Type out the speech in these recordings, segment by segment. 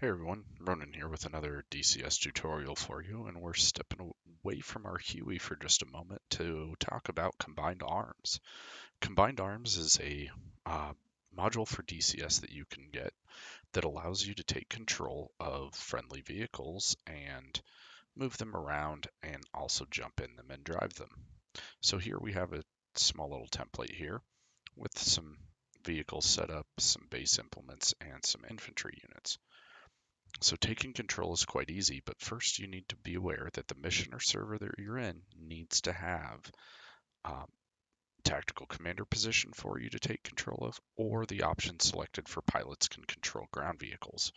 Hey everyone, Ronan here with another DCS tutorial for you, and we're stepping away from our Huey for just a moment to talk about Combined Arms. Combined Arms is a module for DCS that you can get that allows you to take control of friendly vehicles and move them around and also jump in them and drive them. So here we have a small little template here with some vehicles set up, some base implements, and some infantry units. So taking control is quite easy, but first you need to be aware that the mission or server that you're in needs to have um, tactical commander position for you to take control of, or the option selected for pilots can control ground vehicles.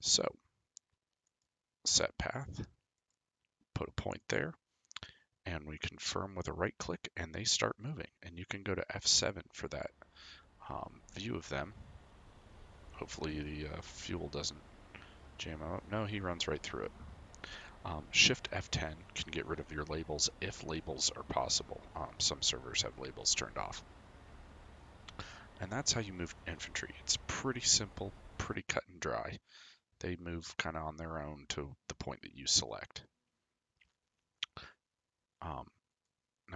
So set path, put a point there, and we confirm with a right click and they start moving. And you can go to F7 for that view of them. Hopefully the fuel doesn't jam out. No, he runs right through it. Shift F10 can get rid of your labels if labels are possible. Some servers have labels turned off. And that's how you move infantry. It's pretty simple, pretty cut and dry. They move kind of on their own to the point that you select. Now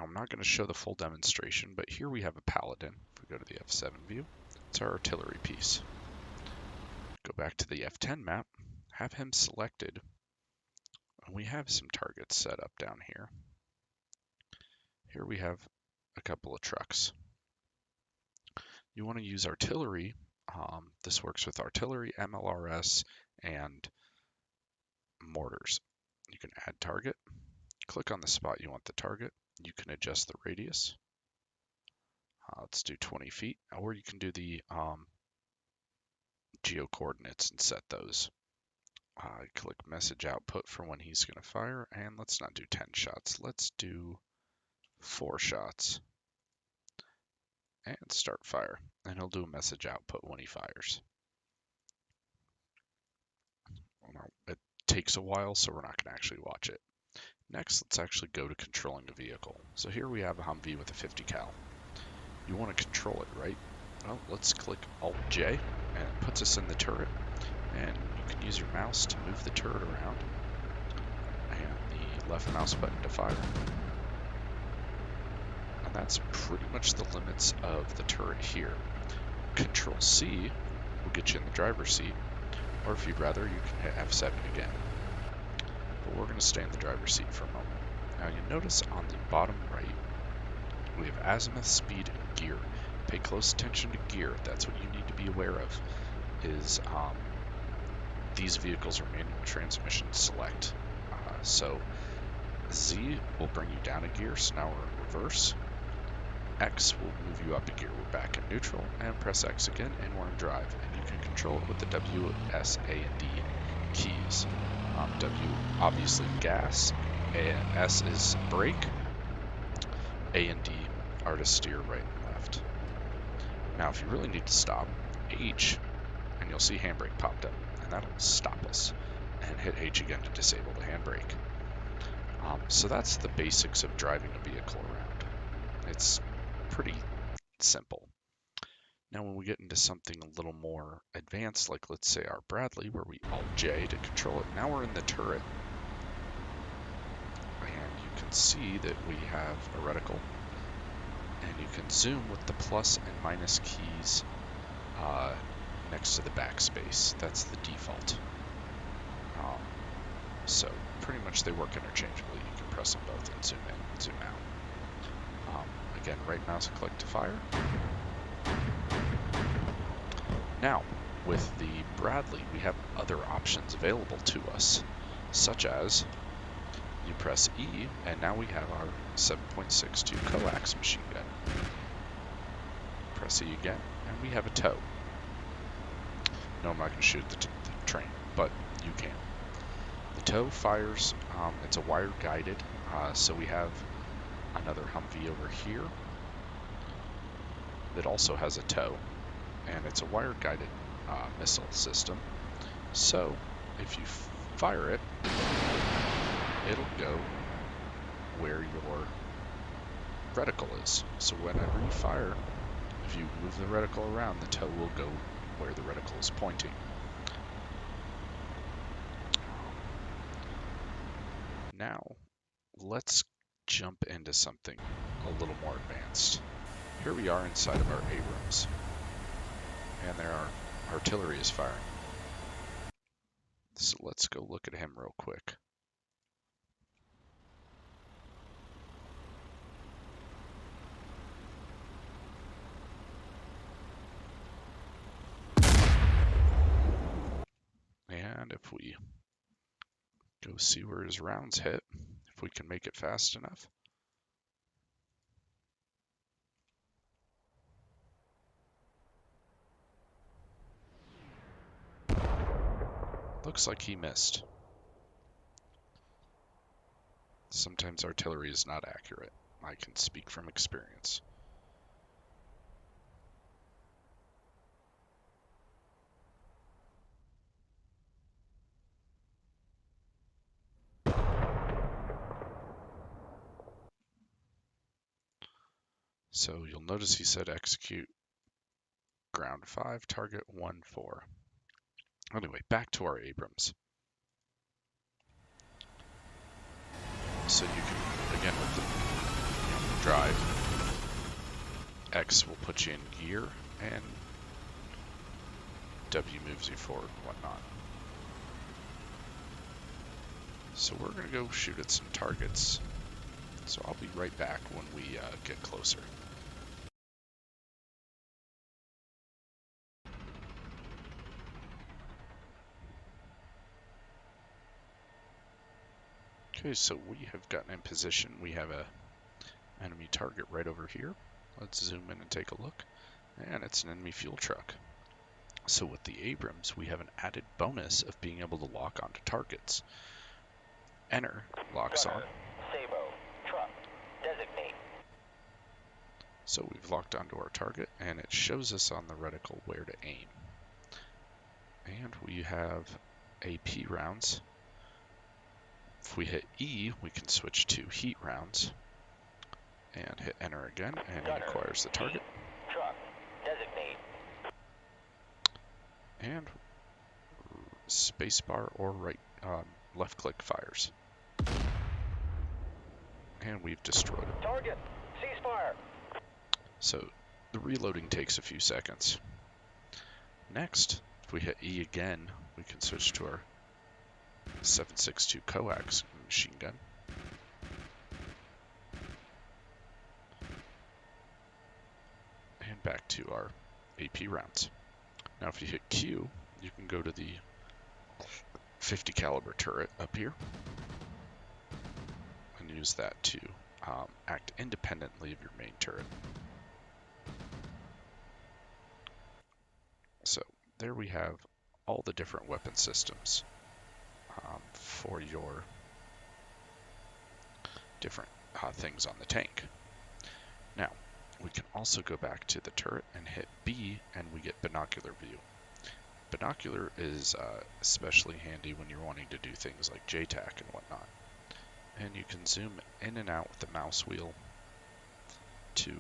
I'm not going to show the full demonstration, but here we have a paladin. If we go to the F7 view, it's our artillery piece. Go back to the F10 map, have him selected, and we have some targets set up down here. Here we have a couple of trucks. You want to use artillery. This works with artillery, MLRS, and mortars. You can add target, click on the spot you want the target. You can adjust the radius. Let's do 20 feet, or you can do the geo coordinates and set those. Click message output for when he's going to fire, and let's not do 10 shots. Let's do 4 shots. And start fire, and he'll do a message output when he fires. It takes a while, so we're not going to actually watch it. Next, let's actually go to controlling the vehicle. So here we have a Humvee with a 50 cal. You want to control it, right? Well, let's click Alt-J, and it puts us in the turret. And you can use your mouse to move the turret around, and the left mouse button to fire. And that's pretty much the limits of the turret here. Control-C will get you in the driver's seat, or if you'd rather, you can hit F7 again. But we're going to stay in the driver's seat for a moment. Now you notice on the bottom right, we have azimuth, speed, and gear. Pay close attention to gear. That's what you need to be aware of, is these vehicles are manual transmission select. So Z will bring you down a gear, so now we're in reverse. X will move you up a gear. We're back in neutral, and press X again, and we're in drive. And you can control it with the W, S, A, and D keys. W, obviously gas, and S is brake. A and D are to steer right and left. Now, if you really need to stop, H, and you'll see handbrake popped up, and that'll stop us. And hit H again to disable the handbrake. So that's the basics of driving a vehicle around. It's pretty simple. Now when we get into something a little more advanced, like let's say our Bradley, where we Alt-J to control it, now we're in the turret. And you can see that we have a reticle. And you can zoom with the plus and minus keys next to the backspace. That's the default. So pretty much they work interchangeably. You can press them both and zoom in and zoom out. Again, right mouse click to fire. Now, with the Bradley, we have other options available to us, such as you press E, and now we have our 7.62 coax machine gun. Press E again, and we have a tow. No, I'm not going to shoot the train, but you can. The tow fires, it's a wire guided, so we have another Humvee over here that also has a tow, and it's a wire guided missile system. So if you fire it, it'll go where your reticle is. So whenever you fire, if you move the reticle around, the tow will go where the reticle is pointing. Now, let's jump into something a little more advanced. Here we are inside of our Abrams, and there our artillery is firing. So let's go look at him real quick. And if we go see where his rounds hit, if we can make it fast enough. Looks like he missed. Sometimes artillery is not accurate. I can speak from experience. So you'll notice he said execute ground 5, target 1-4. Anyway, back to our Abrams. So you can, again, with the drive, X will put you in gear, and W moves you forward and whatnot. So we're going to go shoot at some targets. So I'll be right back when we get closer. Okay, so we have gotten in position. We have a enemy target right over here. Let's zoom in and take a look. And it's an enemy fuel truck. So with the Abrams, we have an added bonus of being able to lock onto targets. Enter locks on. Sabo, truck, designate. So we've locked onto our target, and it shows us on the reticle where to aim. And we have AP rounds. If we hit E, we can switch to heat rounds. And hit enter again, and it acquires the target. Truck, designate. And spacebar or left click fires. And we've destroyed it. Target, ceasefire. So the reloading takes a few seconds. Next, if we hit E again, we can switch to our 7.62 coax machine gun. And back to our AP rounds. Now if you hit Q, you can go to the 50 caliber turret up here and use that to act independently of your main turret. So there we have all the different weapon systems for your different things on the tank. Now, we can also go back to the turret and hit B, and we get binocular view. Binocular is especially handy when you're wanting to do things like JTAC and whatnot. And you can zoom in and out with the mouse wheel to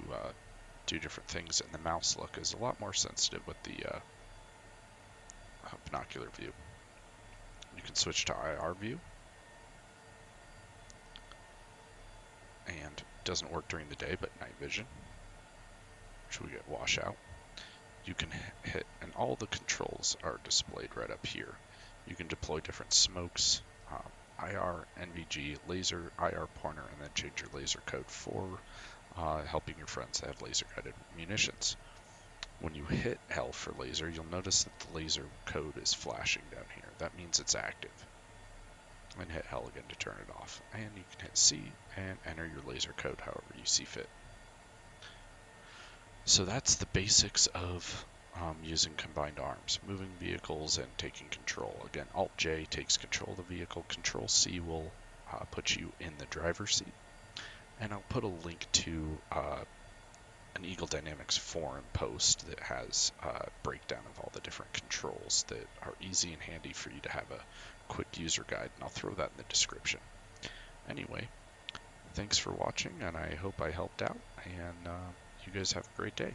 do different things, and the mouse look is a lot more sensitive with the binocular view. You can switch to IR view, and it doesn't work during the day, but night vision, which we get washout. You can hit, and all the controls are displayed right up here. You can deploy different smokes, IR, NVG, laser, IR pointer, and then change your laser code for helping your friends that have laser guided munitions. When you hit L for laser, you'll notice that the laser code is flashing down here. That means it's active. And hit L again to turn it off. And you can hit C and enter your laser code however you see fit. So that's the basics of using combined arms, moving vehicles and taking control. Again, Alt-J takes control of the vehicle. Control-C will put you in the driver's seat. And I'll put a link to an Eagle Dynamics forum post that has a breakdown of all the different controls that are easy and handy for you to have a quick user guide, and I'll throw that in the description. Anyway, thanks for watching, and I hope I helped out, and you guys have a great day.